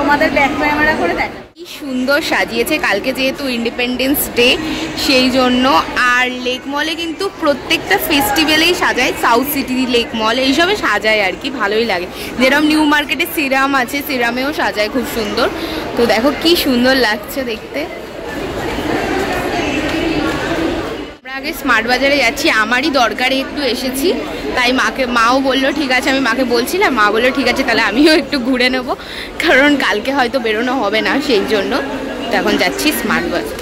তোমাদের back camera করে দেখা। কি সুন্দর সাজিয়েছে, কালকে যেহেতু ইন্ডিপেন্ডেন্স ডে সেই জন্য। আর লেক মলে কিন্তু প্রত্যেকটা ফেস্টিভ্যালেই সাজায়, সাউথ সিটি লেক মল এইসবে সাজায় আর কি, ভালোই লাগে। যেরকম নিউ মার্কেটে সিরাম আছে, সিরামেও সাজায় খুব সুন্দর। তো দেখো কি সুন্দর লাগছে দেখতে। আগে স্মার্ট বাজারে যাচ্ছি, আমারই দরকারে একটু এসেছি, তাই মাও বললো ঠিক আছে, আমি মাকে বলছিলাম, মা বললো ঠিক আছে তাহলে আমিও একটু ঘুরে নেব, কারণ কালকে হয়তো বেরোনো হবে না সেই জন্য। তো এখন যাচ্ছি স্মার্ট বাজার।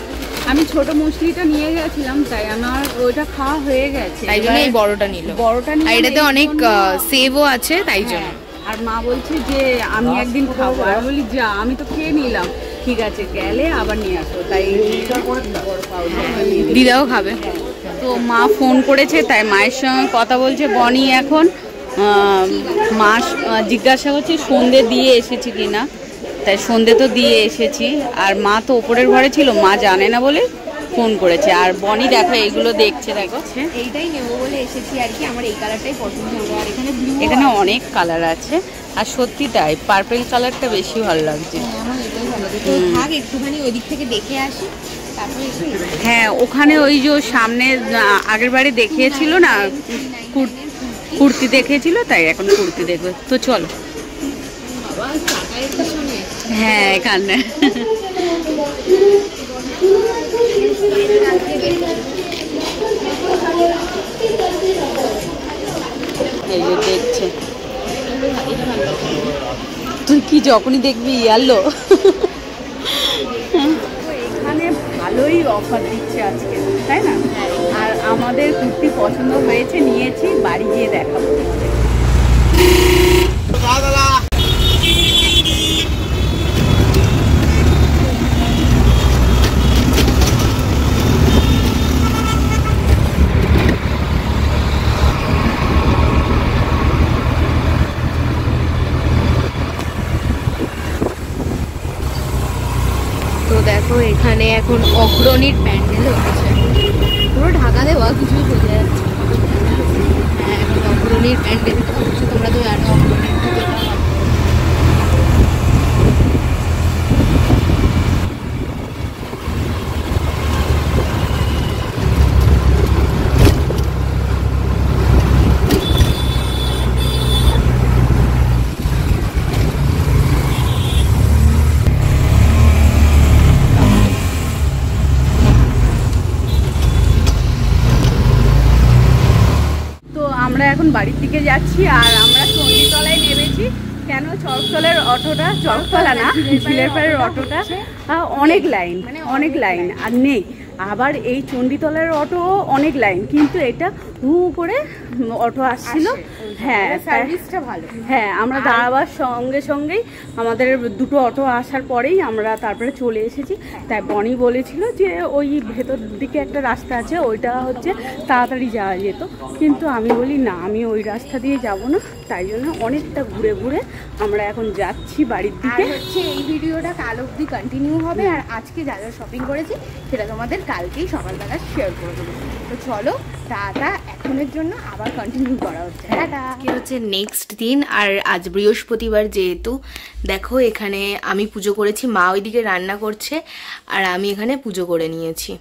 আমি ছোট মুসলিটা নিয়ে গেছিলাম, তাই আমার ওইটা খাওয়া হয়ে গেছে, তাই জন্য এই বড়টা নিল। আর এটাতে অনেক সেভও আছে তাই জন্য। আর মা বলছে যে আমি একদিন খাবো, আর বলি যা আমি তো খেয়ে নিলাম, ঠিক আছে গেলে আবার নিয়ে আসো। তাই দিদাও খাবে। তো মা ফোন করেছে, তাই মায়ের সঙ্গে কথা বলছে বনি এখন। মা জিজ্ঞাসা করছে সন্ধে দিয়ে এসেছি কিনা, তাই সন্ধে তো দিয়ে এসেছি। আর মা তো ওপরের ঘরে ছিল, মা জানে না বলে ফোন করেছে। আর বনি দেখো এইগুলো দেখছে, দেখো এইটাই নেবো বলে এসেছি আর কি, আমার এই কালারটাই পছন্দ হলো। আর এখানে এখানে অনেক কালার আছে, আর সত্যি তাই পার্পল কালারটা বেশি ভালো লাগছে। আমার এটাই ভালো লাগে। তো থাক একটুখানি ওই দিক থেকে দেখে আসি, তারপরে হ্যাঁ ওখানে ওই যে সামনে আগের বারে দেখিয়েছিল না, কুর্তি দেখিয়েছিল, তাই এখন কুর্তি দেখবে। তো চলো। হ্যাঁ এখানে এই যে দেখছে, তুই কি যখনই দেখবি ইয়ালো। এখানে ভালোই অফার দিচ্ছে আজকে, তাই না? আর আমাদের কুর্তি পছন্দ হয়েছে, নিয়েছি, বাড়ি গিয়ে দেখাবো। তো দেখো এখানে এখন অগ্রণীর প্যান্ডেল হচ্ছে, পুরো ঢাকা দেওয়া, কিছুই বোঝা যাচ্ছে। হ্যাঁ এখন অগ্রণীর প্যান্ডেল হচ্ছে, তোমরা তো জানো অগ্রণীর পুজোটা। আমরা এখন বাড়ির দিকে যাচ্ছি, আর আমরা চণ্ডীতলায় নেমেছি। কেন চরকতলার অটোটা, চরকতলা না ঝিলের পাড়ের অটোটা অনেক লাইন, অনেক লাইন আর নেই। আবার এই চণ্ডীতলার অটো অনেক লাইন, কিন্তু এটা হু করে অটো আসছিল। হ্যাঁ সার্ভিসটা ভালো। হ্যাঁ আমরা দাঁড়াবার সঙ্গে সঙ্গেই আমাদের দুটো অটো আসার পরেই আমরা তারপরে চলে এসেছি। তাই বনি বলেছিল যে ওই ভেতর দিকে একটা রাস্তা আছে, ওইটা হচ্ছে তাড়াতাড়ি যাওয়া যেত, কিন্তু আমি বলি না আমি ওই রাস্তা দিয়ে যাব না। তাই জন্য অনেকটা ঘুরে ঘুরে আমরা এখন যাচ্ছি বাড়ির দিকে। হচ্ছে এই ভিডিওটা কাল অবধি কন্টিনিউ হবে, আর আজকে যা যা শপিং করেছি সেটা তোমাদের কালকেই সকালবেলা শেয়ার করে দেবো। তো চলো টাটা, এখনের জন্য আবার কন্টিনিউ করা হচ্ছে। টাটা। কি হচ্ছে নেক্সট দিন, আর আজ বৃহস্পতিবার যেহেতু দেখো এখানে আমি পুজো করেছি, মা ওইদিকে রান্না করছে আর আমি এখানে পুজো করে নিয়েছি।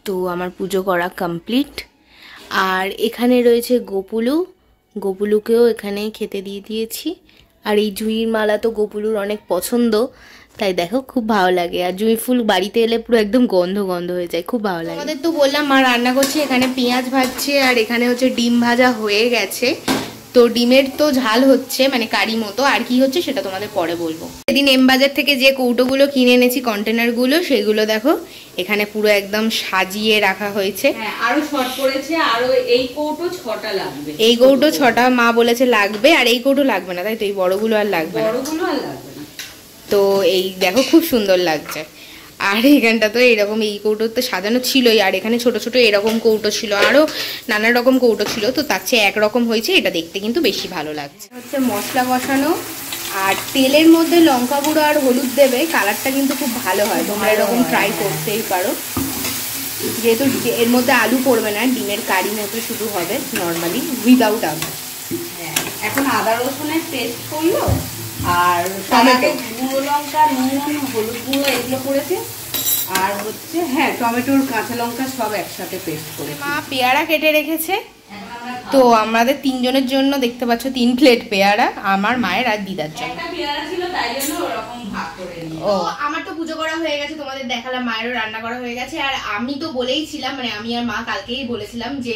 তো আমার পুজো করা কমপ্লিট। আর এখানে রয়েছে গোপুলুকেও এখানে খেতে দিয়ে দিয়েছি। আর এই জুঁইর মালা তো গোপুলুর অনেক পছন্দ, তাই দেখো খুব ভালো লাগে। আর জুঁই ফুল বাড়িতে এলে পুরো একদম গন্ধ গন্ধ হয়ে যায়, খুব ভালো লাগে। আমাদের তো বললাম মা রান্না করছে, এখানে পেঁয়াজ ভাজছে আর এখানে হচ্ছে ডিম ভাজা হয়ে গেছে। তো ডিমের তো ঝাল হচ্ছে, মানে কারি মতো, আর কি হচ্ছে সেটা তোমাদের পরে বলবো। সেদিন এম বাজার থেকে যে কৌটোগুলো কিনে এনেছি, কন্টেনারগুলো, সেগুলো দেখো এখানে পুরো একদম সাজিয়ে রাখা হয়েছে। আরো শর্ট পড়েছে, আরো এই কৌটো 6টা লাগবে। এই কৌটো 6টা মা বলেছে লাগবে, আর এই কৌটো লাগবে না, তাই তো এই বড়গুলো আর লাগবে না। বড়গুলো আর লাগবে না। তো এই দেখো খুব সুন্দর লাগছে। আর এইখানটা তো এইরকম এই কৌটো তো সাজানো ছিলই, আর এখানে ছোট ছোট এরকম কৌটো ছিল, আরও নানা রকম কৌটো ছিল। তো তার চেয়ে একরকম হয়েছে, এটা দেখতে কিন্তু বেশি ভালো লাগছে। হচ্ছে মশলা কষানো, আর তেলের মধ্যে লঙ্কা গুঁড়ো আর হলুদ দেবে, কালারটা কিন্তু খুব ভালো হয়। তোমরা এরকম ট্রাই করতেই পারো। যেহেতু এর মধ্যে আলু পড়বে না, ডিমের কারি মতো শুধু হবে নর্মালি উইদাউট আলু। হ্যাঁ এখন আদা রসুনের পেস্ট করলো, আর টমেটো, গুঁড়ো লঙ্কা, নুন, হলুদ গুঁড়ো এগুলো পড়েছে। আর হচ্ছে হ্যাঁ টমেটোর কাঁচা লঙ্কা সব একসাথে পেস্ট করে। মা পেয়ারা কেটে রেখেছে, তো আমাদের তিনজনের জন্য দেখতে পাচ্ছ 3 প্লেট পেয়ারা, আমার মায়ের আর দিদার জন্য। ও আমার তো পুজো করা হয়ে গেছে, তোমাদের দেখালাম, মায়েরও রান্না করা হয়ে গেছে। আর আমি তো বলেইছিলাম, মানে আমি আর মা কালকেই বলেছিলাম যে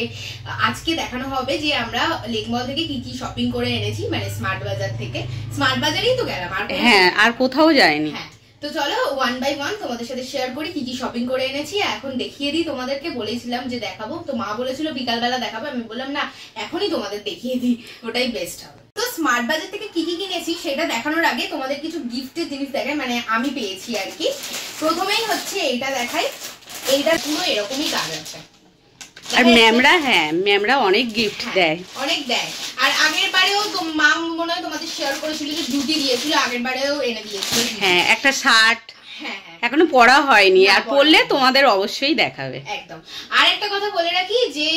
আজকে দেখানো হবে যে আমরা লেক মল থেকে কি কি শপিং করে এনেছি, মানে স্মার্ট বাজার থেকে। স্মার্ট বাজারেই তো গেলাম, আর হ্যাঁ আর কোথাও যায়নি। হ্যাঁ তো চলো 1 বাই 1 তোমাদের সাথে শেয়ার করি কি কি শপিং করে এনেছি। এখন দেখিয়ে দিই তোমাদেরকে, বলেছিলাম যে দেখাবো, তো মা বলেছিল বিকালবেলা দেখাবো, আমি বললাম না এখনই তোমাদের দেখিয়ে দিই, ওটাই বেস্ট হবে। তো স্মার্ট বাজার থেকে কি কি কিনেছি সেটা দেখানোর আগে তোমাদের কিছু গিফটের জিনিস দেখাই, মানে আমি পেয়েছি আর কি। প্রথমেই হচ্ছে এইটা দেখাই, এইটা পুরো এরকমই কাজ আছে। আর ম্যামরা, হ্যাঁ ম্যামরা অনেক গিফট দেয়, অনেক দেয়। আর আগের বারেও তো মা মনে হয় তোমাদের শেয়ার করেছিল যে জুটি দিয়েছিল, আগের বারেও এনে দিয়েছিল। হ্যাঁ একটা শার্ট, হ্যাঁ এখনো পড়া হয়নি, আর পড়লে তোমাদের অবশ্যই দেখাবে। একদম। আর একটা কথা বলে রাখি যে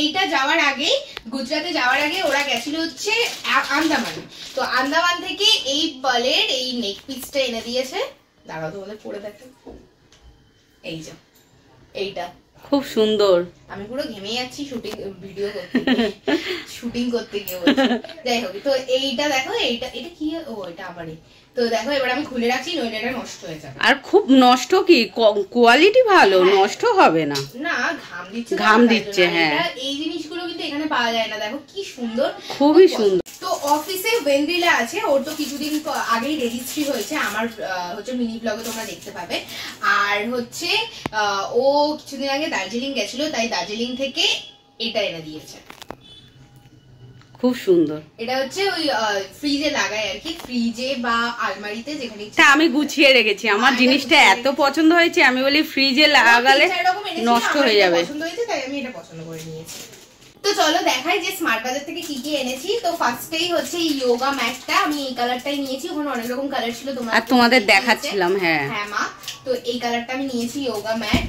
এইটা যাওয়ার আগে, গুজরাটে যাওয়ার আগে ওরা গেছিল হচ্ছে আন্দামান, তো আন্দামান থেকে এই পার্লের এই নেক পিসটা এনে দিয়েছে। দাঁড়াও তোমাদের পরে দেখো, এই যে এইটা খুব সুন্দর। আমি পুরো ঘেমে যাচ্ছি শুটিং ভিডিও করতে, শুটিং করতে গিয়ে। যাই হোক, তো এইটা দেখো, এইটা এটা কি, ও এটা আমারই। তো দেখো এবার আমি খুলে রাখছি, নইলে এটা নষ্ট হয়ে যাবে। আর খুব নষ্ট কি, কোয়ালিটি ভালো, নষ্ট হবে না। না ঘাম দিচ্ছে, ঘাম দিচ্ছে। হ্যাঁ এই জিনিসগুলো কিন্তু এখানে পাওয়া যায় না, দেখো কি সুন্দর, খুবই সুন্দর। তো অফিসে ওয়েন্দ্রিলা আছে, ওর তো কিছুদিন আগেই রেজিস্ট্রি হয়েছে, আমার হচ্ছে মিনি ব্লগে তোমরা দেখতে পাবে। আর হচ্ছে ও কিছুদিন আগে দার্জিলিং গেছিল, তাই দার্জিলিং থেকে এটা এনে দিয়েছে, খুব সুন্দর। এটা হচ্ছে ওই ফ্রিজে লাগায় আর কি, ফ্রিজে বা আলমারিতে যেখানে। আমি গুছিয়ে রেখেছি, আমার জিনিসটা এত পছন্দ হয়েছে, আমি বলি ফ্রিজে লাগালে নষ্ট হয়ে যাবে। পছন্দ হয়েছে তাই আমি এটা পছন্দ করে নিয়েছি। তো চলো দেখাই যে স্মার্ট বাজার থেকে কি কি এনেছি। তো ফার্স্টেই হচ্ছে এই যোগা ম্যাটটা, আমি এই কালারটাই নিয়েছি, ওখানে অনেক রকম কালার ছিল, তোমরা আর তোমাদের দেখাচ্ছিলাম। হ্যাঁ হ্যাঁ মা, তো এই কালারটা আমি নিয়েছি যোগা ম্যাট।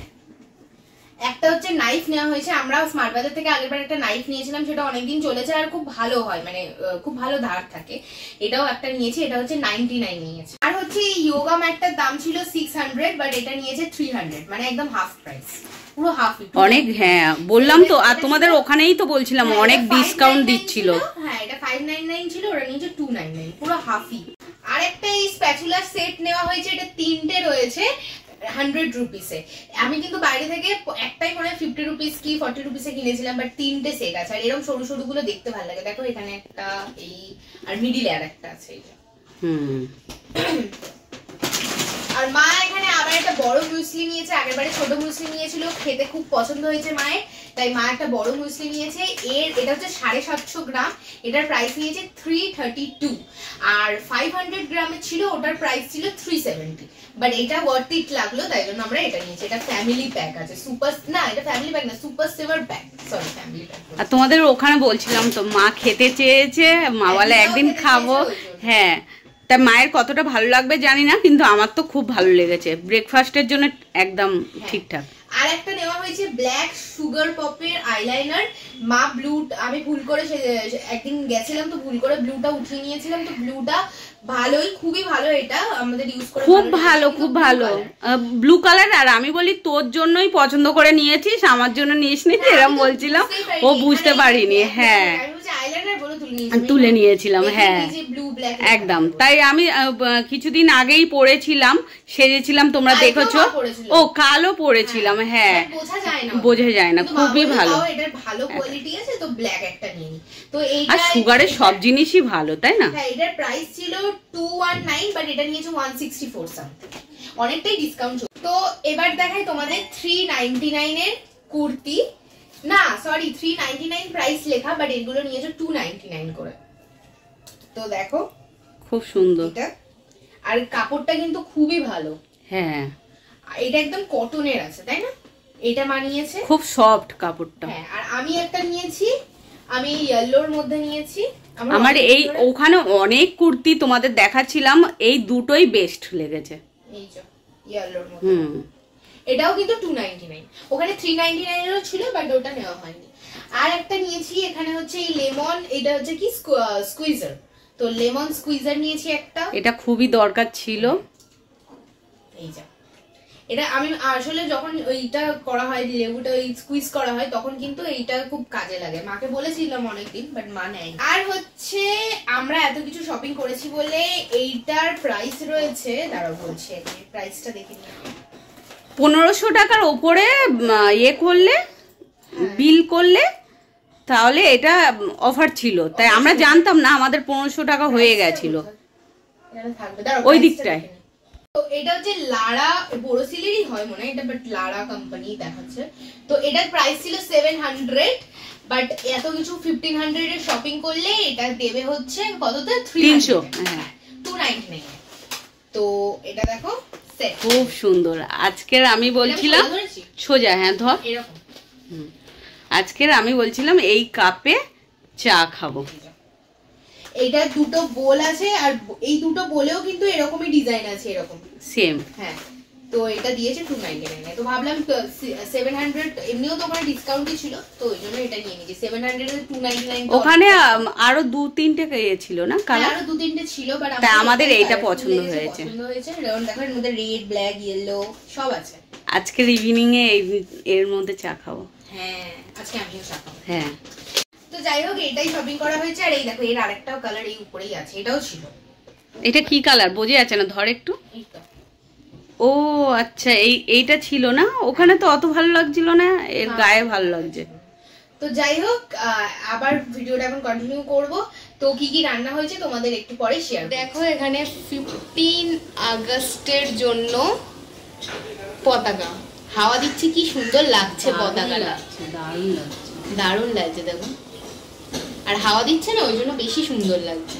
একটা হচ্ছে নাইফ নেওয়া হয়েছে, আমরা স্মার্ট বাজার থেকে আগেরবার একটা নাইফ নিয়েছিলাম, সেটা অনেকদিন চলেছে আর খুব ভালো হয়, মানে খুব ভালো ধার থাকে। এটাও একটা নিয়েছি, এটা হচ্ছে 99 নিয়েছে। আর হচ্ছে এই যোগা ম্যাটটার দাম ছিল 600, বাট এটা নিয়েছে 300, মানে একদম হাফ প্রাইস, পুরো হাফ। অনেক, হ্যাঁ বললাম তো, আর তোমাদের ওখানেই তো বলছিলাম অনেক ডিসকাউন্ট দিচ্ছিল। হ্যাঁ এটা 599 ছিল, ওরা নিয়েছে 299, পুরো হাফই। আর একটা এই স্প্যাচুলার সেট নেওয়া হয়েছে, এটা 3টে রয়েছে 100 রুপিসে। আমি কিন্তু বাইরে থেকে একটাই মনে হয় 50 রুপিস কি 40 রুপিসে কিনেছিলাম, বাট 3টে সেট আছে। আর এরকম সরু সরু গুলো দেখতে ভালো লাগে, দেখো এখানে একটা, এই আর মিডিলে আর একটা আছে। আর মা এখানে আবার একটা বড় মুসলি নিয়েছে, আগেরবারে ছোট মুসলি নিয়েছিল, খেতে খুব পছন্দ হয়েছে মায়ের, তাই মা একটা বড় মুসলি নিয়েছে। এটা হচ্ছে 750 গ্রাম, এটার প্রাইস নিয়েছে 332। আর 500 গ্রামের ছিল, ওটার প্রাইস ছিল 370, বাট এটা ওয়ার্থ ইট লাগলো, তাই জন্য আমরা এটা নিয়েছি। এটা ফ্যামিলি প্যাক আছে, সুপার না এটা ফ্যামিলি প্যাক না, super saver pack, sorry family pack. আর তোমাদের ওখানে বলছিলাম তো, মা খেতে চেয়েছে, মা বলে একদিন খাবো। হ্যাঁ তা মায়ের কতটা ভালো লাগবে জানি না, কিন্তু আমার তো খুব ভালো লেগেছে, ব্রেকফাস্টের জন্য একদম ঠিকঠাক। আর একটা নেওয়া হয়েছে ব্ল্যাক সুগার পপের আইলাইনার। মা ব্লু, আমি ভুল করে একদিন গেছিলাম তো ভুল করে ব্লুটা উঠিয়ে নিয়েছিলাম, তো ব্লুটা ভালোই, খুবই ভালো, এটা আমাদের ইউজ করে খুব ভালো, খুব ভালো ব্লু কালার। আর আমি বলি তোর জন্যই পছন্দ করে নিয়েছিস, আমার জন্য নিসনি, এরকম বলছিলাম, ও বুঝতে পারিনি। হ্যাঁ তুলে নিয়েছিলাম, হ্যাঁ একদম। তাই আমি কিছুদিন আগেই পরেছিলাম, সেরেছিলাম, তোমরা দেখেছো। ও কালো পরেছিলাম, হ্যাঁ বোঝা যায় না, খুবই ভালো। এটার ভালো কোয়ালিটি আছে, তো ব্ল্যাক একটা নিই। তো আর সুগারের সব জিনিসই ভালো, তাই না? হ্যাঁ এটার প্রাইস ছিল 219, বাট এটা নিয়েছে 164 সামথিং, অনেকটাই ডিসকাউন্ট। তো এবার দেখাই তোমাদের 399 এর কুর্তি, না সরি 399 প্রাইস লেখা, বাট এগুলো নিয়েছে 299 করে। তো দেখো খুব সুন্দর এটা, আর কাপড়টা কিন্তু খুবই ভালো। হ্যাঁ এটা একদম কটনের আছে, তাই না? এটা মানিয়েছে, খুব সফট কাপড়টা। হ্যাঁ আর আমি একটা নিয়েছি, আমি ইয়েলোর মধ্যে নিয়েছি। আমার এই ওখানে অনেক কুর্তি তোমাদের দেখাচ্ছিলাম, এই দুটোই বেস্ট লেগেছে। এই যে ইয়েলোর মধ্যে, এটাও কিন্তু 299, ওখানে 399 এরও ছিল, বাট ওটা নেওয়া হয়নি। আর একটা নিয়েছি এখানে হচ্ছে এই লেমন, এটা হচ্ছে কি স্কুইজার, তো লেমন স্কুইজার নিয়েছি একটা, এটা খুবই দরকার ছিল। এই যা, এটা আমি আসলে যখন এইটা করা হয়, লেবুটা ওই স্কুইজ করা হয়, তখন কিন্তু এইটা খুব কাজে লাগে। মাকে বলেছিলাম অনেকদিন, বাট মা নেয়। আর হচ্ছে আমরা এত কিছু শপিং করেছি বলে এইটার প্রাইস রয়েছে, দাঁড়াও বলছি, প্রাইসটা দেখে নিই। 1500 টাকার ওপরে করলে, বিল করলে তাহলে এটা অফার ছিল, তাই আমরা জানতাম না, আমাদের 1500 টাকা হয়ে গেছিল ওই দিকটায়। তো এটা হচ্ছে লারা, বোরোসিলেরই হয় মনে হয় এটা, বাট লারা কোম্পানি দেখাচ্ছে। তো এটার প্রাইস ছিল 700, বাট এত কিছু 1500 এর শপিং করলে এটা দেবে হচ্ছে কততে? 300। হ্যাঁ, 299। তো এটা দেখো সেট, খুব সুন্দর। আজকের আমি বলছিলাম সোজা, হ্যাঁ ধর এরকম। আজকের আমি বলছিলাম এই কাপে চা খাবো। এইটা দুটো বোল আছে, আর এই দুটো বোলেও কিন্তু এরকমই ডিজাইন আছে, এরকম সেম। হ্যাঁ, তো এটা দিয়েছে 299 এ। তো ভাবলাম 700, এমনিও তো ওখানে ডিসকাউন্টই ছিল, তো ওই জন্য এটা নিয়ে নিয়েছি। 700 এর 299। ওখানে আরো 2-3টে ছিল না কালার, আরো 2-3টে ছিল, বাট আমাদের এইটা পছন্দ হয়েছে। যেমন দেখো এর মধ্যে রেড, ব্ল্যাক, ইয়েলো সব আছে। আজকের ইভিনিং এ এর মধ্যে চা খাবো। হ্যাঁ, আজকে আমিও চা খাবো। হ্যাঁ, তো যাই হোক, এটাই শপিং করা হয়েছে। আর এই দেখো এর আরেকটাও কালার এই উপরেই আছে, এটাও ছিল। এটা কি কালার বোঝা যাচ্ছে না, ধর একটু। ও আচ্ছা, এইটা ছিল না ওখানে, তো অত ভালো লাগছিল না, এর গায়ে ভালো লাগছে। তো যাই হোক, আবার ভিডিওটা এখন কন্টিনিউ করব। তো কি কি রান্না হয়েছে তোমাদের একটু পরে শেয়ার। দেখো এখানে 15 আগস্টের জন্য পতাকা হাওয়া দিচ্ছে, কি সুন্দর লাগছে পতাকাটা, দারুণ লাগছে, দারুণ লাগছে দেখো। আর হাওয়া দিচ্ছে না, ওই জন্য বেশি সুন্দর লাগছে।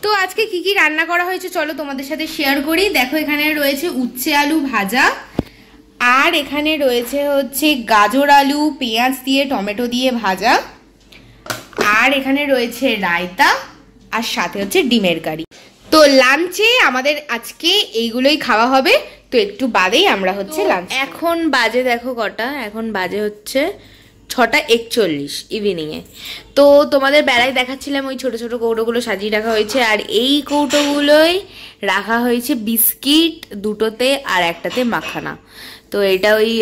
তো আজকে কি কি রান্না করা হয়েছে চলো তোমাদের সাথে শেয়ার করি। দেখো এখানে রয়েছে উচ্ছে আলু ভাজা, আর এখানে রয়েছে হচ্ছে গাজর আলু পেঁয়াজ দিয়ে টমেটো দিয়ে ভাজা, আর এখানে রয়েছে রায়তা, আর সাথে হচ্ছে ডিমের কারি। তো লাঞ্চে আমাদের আজকে এইগুলোই খাওয়া হবে। তো একটু বাদেই আমরা হচ্ছে লাঞ্চ। এখন বাজে দেখো কটা, এখন বাজে হচ্ছে 6:41 ইভিনিংয়ে। তো তোমাদের বেলায় দেখাচ্ছিলাম ওই ছোট ছোট কৌটোগুলো সাজিয়ে রাখা হয়েছে, আর এই কৌটোগুলোই রাখা হয়েছে বিস্কিট দুটোতে, আর একটাতে মাখানা। তো এটা ওই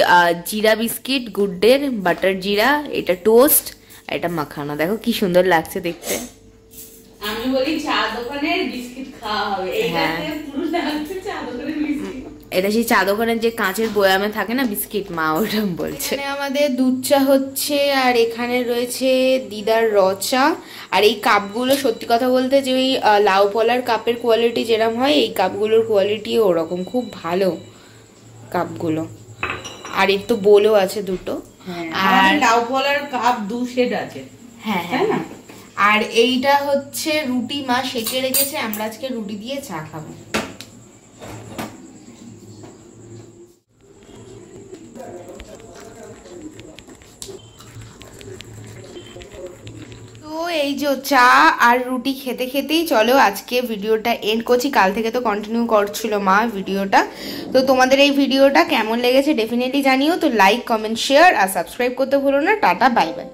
জিরা বিস্কিট, গুড ডের বাটার জিরা, এটা টোস্ট, এটা মাখানা। দেখো কি সুন্দর লাগছে দেখতে। আমি বলি চা দোকানের বিস্কিট খাওয়া হবে, এইটাতে পুরো লাগছে চা দোকানের বিস্কিট। এটা সেই চা দোকানের যে কাঁচের বয়ামে থাকে না বিস্কিট, মা ওটা বলছে। এখানে আমাদের দুধ চা হচ্ছে, আর এখানে রয়েছে দিদার র চা। আর এই কাপগুলো সত্যি কথা বলতে, যে ওই লাউ পলার কাপের কোয়ালিটি যেরকম হয়, এই কাপগুলোর কোয়ালিটিও ওরকম, খুব ভালো কাপগুলো। আর এর তো বোলও আছে দুটো। আর লাউ পলার কাপ 2 সেট আছে। হ্যাঁ হ্যাঁ, আর এইটা হচ্ছে রুটি মা সেকে রেখেছে, আমরা আজকে রুটি দিয়ে চা খাবো। তো এই যে চা আর রুটি খেতে খেতেই চলো আজকে ভিডিওটা এন্ড করছি। কাল থেকে তো কন্টিনিউ করছিল মা ভিডিওটা। তো তোমাদের এই ভিডিওটা কেমন লেগেছে ডেফিনেটলি জানিও। তো লাইক, কমেন্ট, শেয়ার আর সাবস্ক্রাইব করতে ভুলো না। Tata, bye bye.